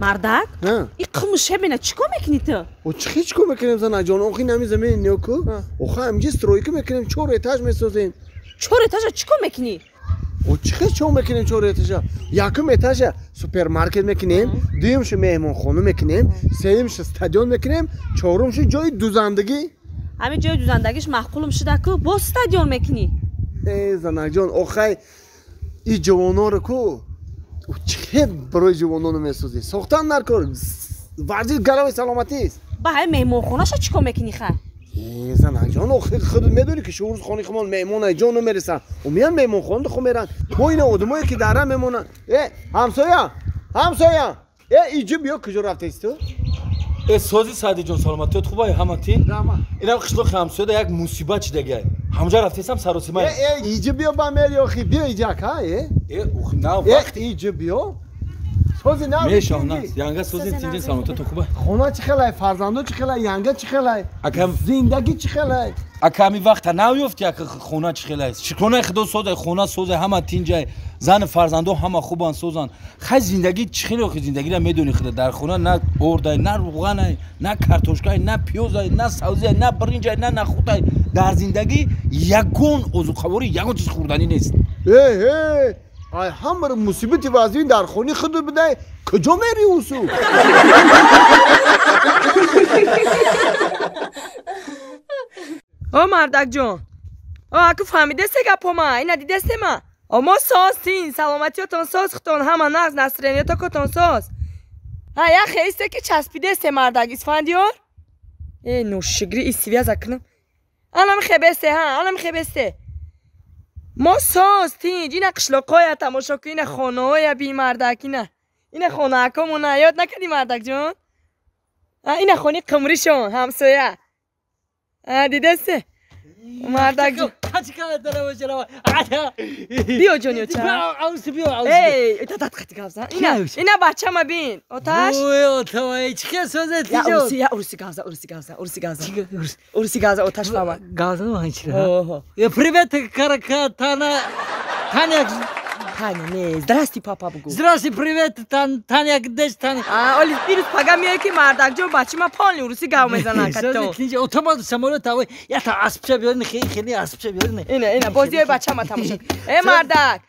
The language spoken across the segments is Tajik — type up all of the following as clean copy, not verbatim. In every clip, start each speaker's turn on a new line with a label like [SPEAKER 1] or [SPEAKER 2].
[SPEAKER 1] مردک؟ این قمشه بینه چیکار میکنی تو؟
[SPEAKER 2] و چیکار میکنیم زن جان آخی نمی زمین نیوکو آخه همینجا سترویکو میکنیم 4 etaج میسازیم
[SPEAKER 1] 4 etaج چیکار میکنی؟
[SPEAKER 2] و چیکار میکنیم 4 etaج یکم etaج سوپرمارکت میکنیم دویمش مهمان خانه میکنیم سومش استادیوم میکنیم چهارمش جای دوزندگی
[SPEAKER 1] همین جای دوزندگیش معقولم شده که با استادیوم میکنی
[SPEAKER 2] ای زن جان آخه این جوانا رو کو چه برای جوانانو میسازی ساختن نکن ورزش گرم سلامتی است
[SPEAKER 1] با همین مهمان خونه‌شو چیکار میکنی خا
[SPEAKER 2] زن جان آخه خودت میدونی که شورز خانه خمان مهمون جانو میرسن و میان مهمون خونه خو میرن با این آدمایی که دارن میمونن همسایه اینجا بیا کجا رفته است تو
[SPEAKER 3] سازی سعدی جان سلامتیت خوبه همتی اینا قشلوق همسایه یک مصیبت چیده همونجا رفتم سراسیمه
[SPEAKER 2] اینجا بیا با میری آخی بیا اینجا که
[SPEAKER 3] اوخ نه وقت
[SPEAKER 2] اینجا بیا سازی نه
[SPEAKER 3] میشم نه یانگا سازی تینجا سلامتیت خوبه
[SPEAKER 2] خونه چه خلای فرزندو چه خلای یانگا چه خلای
[SPEAKER 3] اکم
[SPEAKER 2] زندگی چه خلای
[SPEAKER 3] اکمی وقت نمیافت یک خونه چه خلای شکرانه خدا ساز خونه ساز همه تینجا زن فرزندو همه خوبن سازن خیلی زندگی چه خیلی زندگی را میدونی خدا در خونه نه اردای نه روغن نه کارتوشکای نه پیاز نه سبزی نه برنج نه نخود در زندگی یگون عضو خبری یگون چیز خوردنی نیست
[SPEAKER 2] همه مصیبت وازین در خونه خود بده کجا میری اوسو
[SPEAKER 4] مردک جان اگه فهمیده گپا ما اینا دیده ما اما سازتین سلامتیاتون ساز ختون همه نقص نصرانیتا کتون ساز یا خیسته که چسبیده سه مردک اسفندیار نوشگری ایسیویا زکنم الان خبسته ما سازتین اینا قشلاقای تماشا که اینا خانه های بی مردک اینا خانه اکامونه یاد نکردی مردک جان اینا خانه قمری شون همسایه دیده سه مردک جان بیا جانیو چه اینا بچه ما بین آتش
[SPEAKER 5] چیکار سازت
[SPEAKER 4] یا اورسی گازه آتش فهمه
[SPEAKER 5] گازه ما چرا یا پریوت каракатана
[SPEAKER 4] Таня, не, здрасте, папа богу.
[SPEAKER 5] Здрасте, привет, Таня, где Таня?
[SPEAKER 4] Оли, вирус погамия ки мардак джо бачи ма полни уруси гав мезана катто.
[SPEAKER 5] Автомат самолет авой, я та аспча биорин, хели аспча биорин.
[SPEAKER 4] Ина, бозиой бача ма тамошо. Мардак,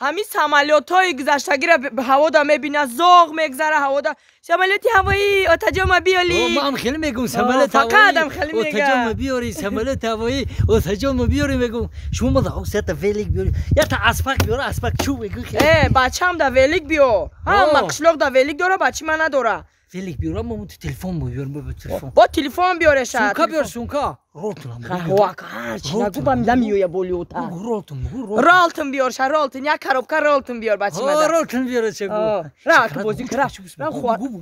[SPEAKER 4] ҳамин самолётҳои гузаштагиро ҳавода мебина, зоғ мегзара ҳавода. Самолёти ҳавоӣ, отаҷома биёли.
[SPEAKER 5] Ман хеле мегум самолёт ҳавоӣ.
[SPEAKER 4] Фақатам хеле мегам.
[SPEAKER 5] Отаҷома биёри, самолёт ҳавоӣ, отаҷома биёри мегум. Шумо мода хосията велик биёри. Я та аспак биёра, аспак чӯ мегу.
[SPEAKER 4] бачам да велик биёр. Ҳама қишлоқ да велик дора, бачи ма надора.
[SPEAKER 5] Велик биёра, мо телефон биёр, бо телефон.
[SPEAKER 4] Бо телефон биёреша.
[SPEAKER 5] Сумка биёр, сумка. Ролтум.
[SPEAKER 4] Ҳарчи нагу бам да миёя болиота. Ролтум биёрша, ролтум, як коробка ролтум биёр бачи ма да.
[SPEAKER 5] Ролтум биёра чегу.
[SPEAKER 4] Ра бози кра.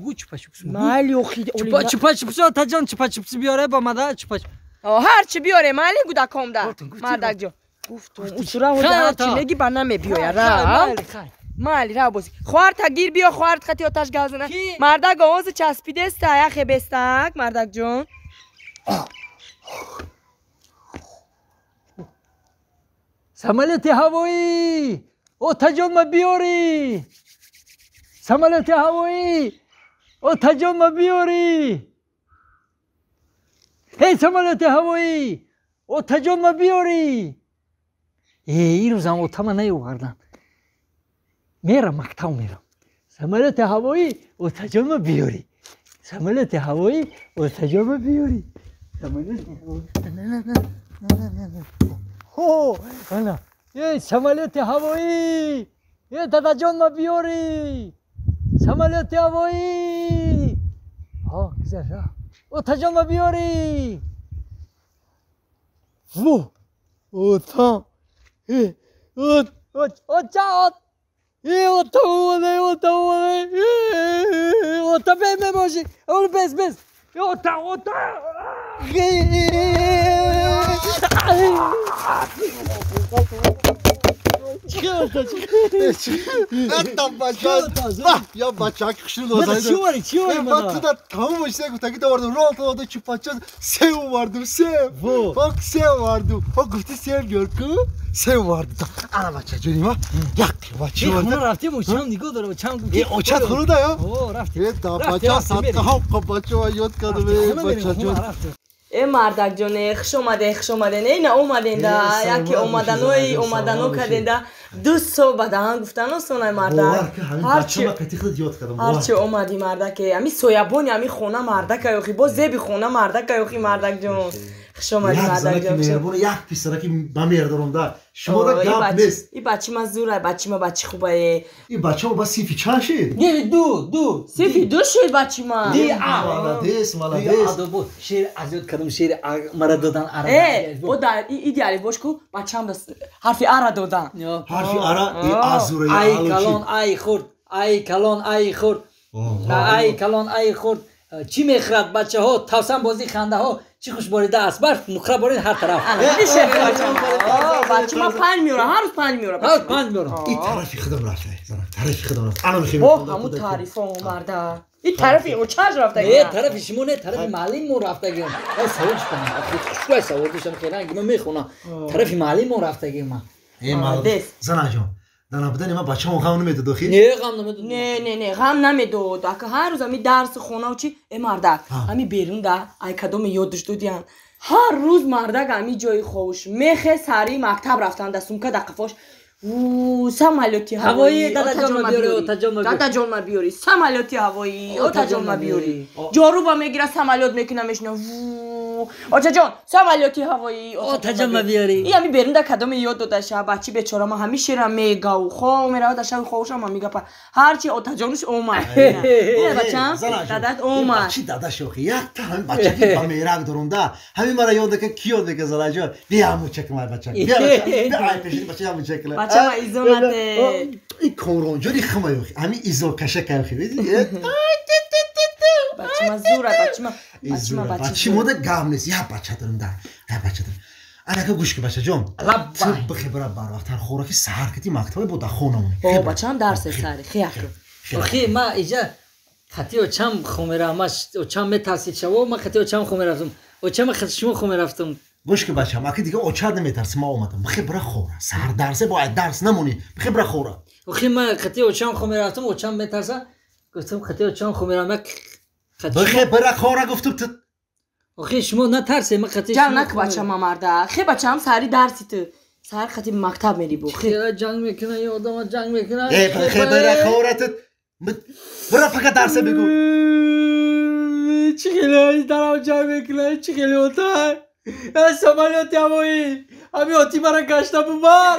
[SPEAKER 5] Гу чупа-чупс.
[SPEAKER 4] Майли охи.
[SPEAKER 5] Чупа-чупс, отаҷон чупа-чупс биёре ба мада чупа-чупс.
[SPEAKER 4] ҳарчи биёре, майли гудакомда. Мардак ҷон. Гуфтум, усура ҳоҷа ҳарчи меги ба намебиёя ра. Майли ра бози. Хоҳарта гир биё, хоҳарт хати оташ газона. Мардак овози часпидеста, яхе бестак, мардак ҷон.
[SPEAKER 5] Самолёти ҳавоӣ! Отаҷон ма биёрӣ! Самолёти ҳавоӣ! Отаҷон ма биёрӣ! Эй, самолёти ҳавоӣ! Отаҷон ма биёрӣ! Ин рӯзам отама наёвардан. Мерам мактаб мерам. Самолёти ҳавоӣ! Отаҷон ма биёрӣ! Самолёти ҳавоӣ! Отаҷон ма биёрӣ! Самолёти ҳавоӣ! Ana, samolyoti havoyi, dadajon ma biyori, samolyoti havoyi. Güzel ha. Otajon ma biyori. Ota. Ota beme boji. Ol bez. Ota.
[SPEAKER 6] Hatta bacak. Ya bacak kışın olsaydı.
[SPEAKER 5] چی واری
[SPEAKER 6] Ben batıda tamam işte öteki de vardı. Rolto'da çupacağız. Sev vardı sev. Bak sev vardı. O gıftı sev gör ki. Sev vardı. Ana bacak canım ha. Yak bacak
[SPEAKER 5] خونه
[SPEAKER 6] vardı.
[SPEAKER 5] رفتیم و چم دیگه داره و چم
[SPEAKER 6] O çat konu da ya.
[SPEAKER 5] اوه رفتیم
[SPEAKER 6] Evet da
[SPEAKER 5] Rafti,
[SPEAKER 6] bacak
[SPEAKER 5] rafti,
[SPEAKER 6] sattı.
[SPEAKER 5] verin.
[SPEAKER 6] Ha bacak yot kadı
[SPEAKER 5] خونه
[SPEAKER 6] be
[SPEAKER 5] بریم
[SPEAKER 6] bacak.
[SPEAKER 5] خونه رفتیم
[SPEAKER 4] مردک جان خوش اومدین اینا اومدین دا یکی اومدنو کردین دا دو صبح بدن گفتن و سونای مردک هرچی اومدی مردک امی سویابونی امی خونه مردک یوخی باز زیبی خونه مردک یوخی مردک جان خوش اومدی مردک جان
[SPEAKER 6] yak pisaraki bamerdorunda. Şuma da yapmaz.
[SPEAKER 4] ای بچی من زوره بچی من بچی خوبه
[SPEAKER 6] İyi bacak o basi fiçaşı.
[SPEAKER 5] یه دو
[SPEAKER 4] سیفی دو شد بچی من
[SPEAKER 5] دی
[SPEAKER 6] Malades,
[SPEAKER 5] دی
[SPEAKER 6] malades.
[SPEAKER 5] آدو بود شیر ازیاد کردم شیر مرا دادن
[SPEAKER 4] او در ایدیالی باش کو بچم دست حرفی اره دادن
[SPEAKER 6] Harfi ara azure ya
[SPEAKER 5] ای
[SPEAKER 6] aluçi.
[SPEAKER 5] کلان ای خورد ای کلان ای خورد ای کلان ای خورد چی میخرد بچه ها توسن بازی خنده ها چی خوش باریده است برف نخره بارید هر طرف
[SPEAKER 4] بچه من پنج میورم هر روز پنج میورم
[SPEAKER 5] ها پنج میارم
[SPEAKER 6] İyi tarifi kıdım rafte. Tarifi kıdım rafte. Ana mıkhim.
[SPEAKER 4] اوه همون تعریف هم مرده این طرفی او چرج رفته
[SPEAKER 5] ای طرف شما نه طرف معلم مو رفته گیم ای سوالش کنم خوشبای سوالشم خیلی انگی من میخونم طرف معلم مو رفته گیم من
[SPEAKER 6] İyi malades. Zanacığım. Dana buden ima bacak o kanunu medu doxi.
[SPEAKER 5] نه غم نمیدونم
[SPEAKER 4] نه غم نمیدود که هر روز همی درس خونه و چی ای مردک همی بیرون ده ای کدوم یادش دودیان هر روز مردک همی جای خوش میخه سری مکتب رفتن ده سومکه ده قفاش سمالوتی هوایی دادا جان ما بیاری سمالوتی هوایی اوتا جان ما بیاری جارو با میگیره سمالوت میکنمش نه اوتا جان سمالوتی هوایی
[SPEAKER 5] اوتا جان ما بیاری
[SPEAKER 4] ای همی بیرون ده کدوم یاد داده شه بچی بیچاره ما همیشه را میگه و خواه میره داشته خوشم هم میگه هرچی اوتا جانش اومد اینه بچم دادت اومد
[SPEAKER 6] Bacı dada şoki. Yak ta hem bacak ki bamerak durumda. Hemi mara yodaki kiyo de Zanacığım. Bir yamu çekme bacak. Bir ay peşin bacak yamu çekle.
[SPEAKER 4] بچه ما ایزونته
[SPEAKER 6] این koronjori xama yok. Hemi izo kaşa kalxi.
[SPEAKER 4] بچه ما زوره بچه ما
[SPEAKER 6] Bacı moda gamnes. Ya bacak durumda. Ya bacak durumda. Ana ka guş ki bacacığım. Tıp xibra bar vaqtan xoraki sahar kiti maktabe boda xonamuni.
[SPEAKER 4] او بچه هم درس سری خیلی
[SPEAKER 5] اخی ما ایجا خطی و چم خومه رامش و چم میترسید شو ما خطی و چم خومه رفتم و چم خطی شما خومه رفتم
[SPEAKER 6] گوش که بچه ما که دیگه اوچار نمیترسه ما اومدم بخبره خوره سر درسه باید درس نمونی بخبره خوره
[SPEAKER 5] اخی ما خطی و چم خومه رفتم و چم میترسه گفتم خطی و چم خومه رام
[SPEAKER 6] بخبره خوره گفتم تو
[SPEAKER 5] اخی شما نترسه ما خطی
[SPEAKER 4] جمع نک بچه ما مرده خیلی بچه هم سری درسی تو سر خطی مکتب میری بو
[SPEAKER 5] خیلی جنگ میکنه یا آدم جنگ میکنه
[SPEAKER 6] بخبره خوره تو برا فقط درسه بگو
[SPEAKER 5] چی خیلی دارم جنگ میکنه چی خیلی اوتای سمالیاتی هوایی همی اوتی مرا گشته ببر